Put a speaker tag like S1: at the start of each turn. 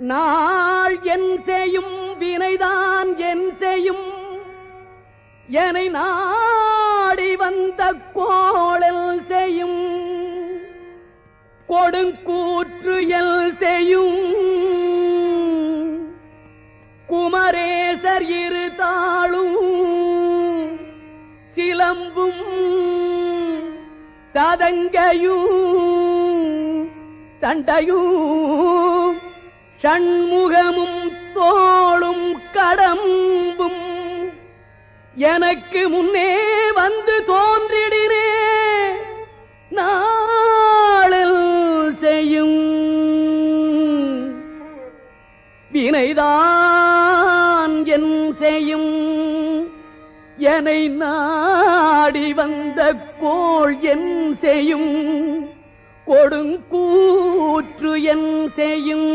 S1: நாள் என் செய்யும் வினைதான் என் செய்யும் என்னை நாடி வந்த கோளல் செய்யும் கொடுங்கூற்று எல் செய்யும் குமரேசர் இரு தாளும் சிலம்பும் சதங்கையும் தண்டையும் ஷண்முகமும் தோளும் கடம்பும் எனக்கு முன்னே வந்து தோன்றிடினே நாளில் செய்யும் வினைதான் என் செய்யும் என்னை நாடி வந்த கோள் என் செய்யும் கொடுங்கூற்று என் செய்யும்